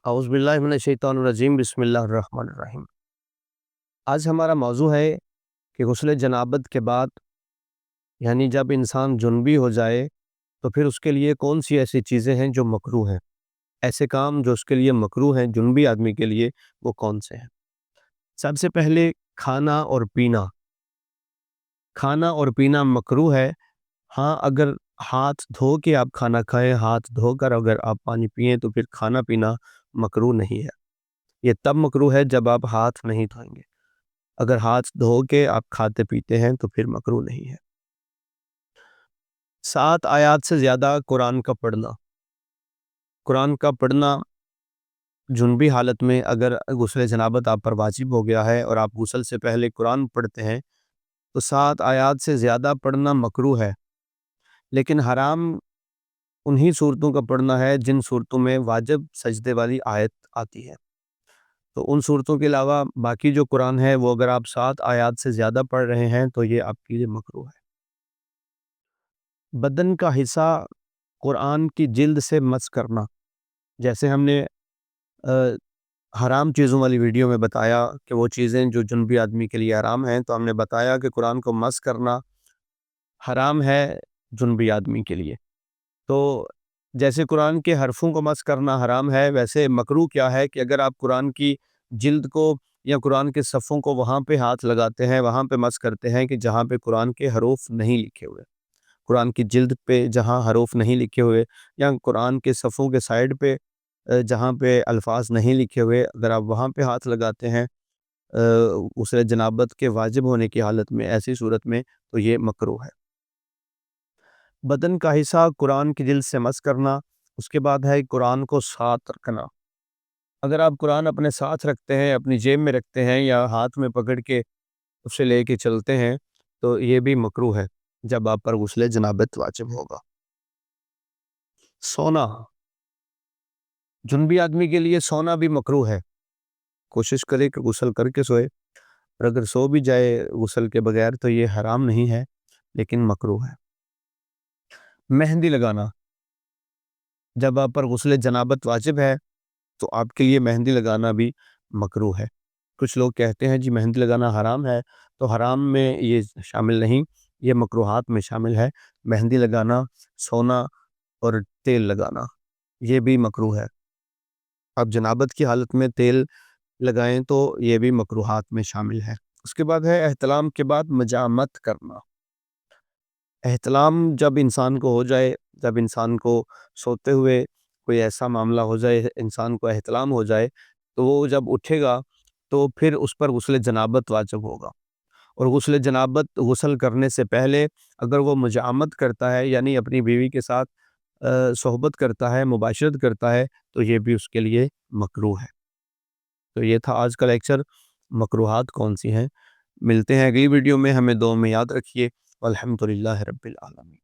اعوذ باللہ من الشیطان الرجیم، بسم اللہ الرحمن الرحیم۔ آج ہمارا موضوع ہے کہ غسل جنابت کے بعد یعنی جب انسان جنبی ہو جائے تو پھر اس کے لیے کون سی ایسی چیزیں ہیں جو مکروہ ہیں، ایسے کام جو اس کے لیے مکروہ ہیں جنبی آدمی کے لیے، وہ کون سے ہیں۔ سب سے پہلے کھانا اور پینا۔ کھانا اور پینا مکروہ ہے، ہاں اگر ہاتھ دھو کے آپ کھانا کھائیں، ہاتھ دھو کر اگر آپ پانی پئیں تو پھر کھانا پینا مکروہ نہیں ہے۔ یہ تب مکروہ ہے جب آپ ہاتھ نہیں دھوئیں گے۔ اگر ہاتھ دھو کے آپ کھاتے پیتے ہیں تو پھر مکروہ نہیں ہے۔ 7 آیات سے زیادہ قرآن کا پڑھنا۔ قرآن کا پڑھنا جنبی حالت میں اگر غسل جنابت آپ پر واجب ہو گیا ہے اور آپ غسل سے پہلے قرآن پڑھتے ہیں تو 7 آیات سے زیادہ پڑھنا مکروہ ہے، لیکن حرام انہی صورتوں کا پڑھنا ہے جن صورتوں میں واجب سجدے والی آیت آتی ہے۔ تو ان صورتوں کے علاوہ باقی جو قرآن ہے وہ اگر آپ 7 آیات سے زیادہ پڑھ رہے ہیں تو یہ آپ کے لیے مکروہ ہے۔ بدن کا حصہ قرآن کی جلد سے مس کرنا، جیسے ہم نے حرام چیزوں والی ویڈیو میں بتایا کہ وہ چیزیں جو جنبی آدمی کے لیے حرام ہیں، تو ہم نے بتایا کہ قرآن کو مس کرنا حرام ہے جنبی آدمی کے لیے۔ تو جیسے قرآن کے حرفوں کو مس کرنا حرام ہے، ویسے مکروہ کیا ہے کہ اگر آپ قرآن کی جلد کو یا قرآن کے صفوں کو وہاں پہ ہاتھ لگاتے ہیں، وہاں پہ مس کرتے ہیں کہ جہاں پہ قرآن کے حروف نہیں لکھے ہوئے، قرآن کی جلد پہ جہاں حروف نہیں لکھے ہوئے یا قرآن کے صفوں کے سائڈ پہ جہاں پہ الفاظ نہیں لکھے ہوئے، اگر آپ وہاں پہ ہاتھ لگاتے ہیں غسل جنابت کے واجب ہونے کی حالت میں، ایسی صورت میں تو یہ مکروہ ہے۔ بدن کا حصہ قرآن کی جلد سے مس کرنا، اس کے بعد ہے قرآن کو ساتھ رکھنا۔ اگر آپ قرآن اپنے ساتھ رکھتے ہیں، اپنی جیب میں رکھتے ہیں یا ہاتھ میں پکڑ کے اسے لے کے چلتے ہیں تو یہ بھی مکروہ ہے جب آپ پر غسل جنابت واجب ہوگا۔ سونا، جنبی آدمی کے لیے سونا بھی مکروہ ہے۔ کوشش کرے کہ غسل کر کے سوئے، اور اگر سو بھی جائے غسل کے بغیر تو یہ حرام نہیں ہے لیکن مکروہ ہے۔ مہندی لگانا، جب آپ پر غسل جنابت واجب ہے تو آپ کے لیے مہندی لگانا بھی مکروہ ہے۔ کچھ لوگ کہتے ہیں جی مہندی لگانا حرام ہے، تو حرام میں یہ شامل نہیں، یہ مکروہات میں شامل ہے۔ مہندی لگانا، سونا اور تیل لگانا یہ بھی مکروہ ہے۔ آپ جنابت کی حالت میں تیل لگائیں تو یہ بھی مکروہات میں شامل ہے۔ اس کے بعد ہے احتلام کے بعد مجامت کرنا۔ احتلام جب انسان کو ہو جائے، جب انسان کو سوتے ہوئے کوئی ایسا معاملہ ہو جائے، انسان کو احتلام ہو جائے، تو وہ جب اٹھے گا تو پھر اس پر غسل جنابت واجب ہوگا۔ اور غسل جنابت غسل کرنے سے پہلے اگر وہ مجامت کرتا ہے یعنی اپنی بیوی کے ساتھ صحبت کرتا ہے، مباشرت کرتا ہے، تو یہ بھی اس کے لیے مکروہ ہے۔ تو یہ تھا آج کا لیکچر، مکروہات کون سی ہیں۔ ملتے ہیں اگلی ویڈیو میں، ہمیں دعا میں یاد رکھیے۔ والحمدللہ رب العالمین۔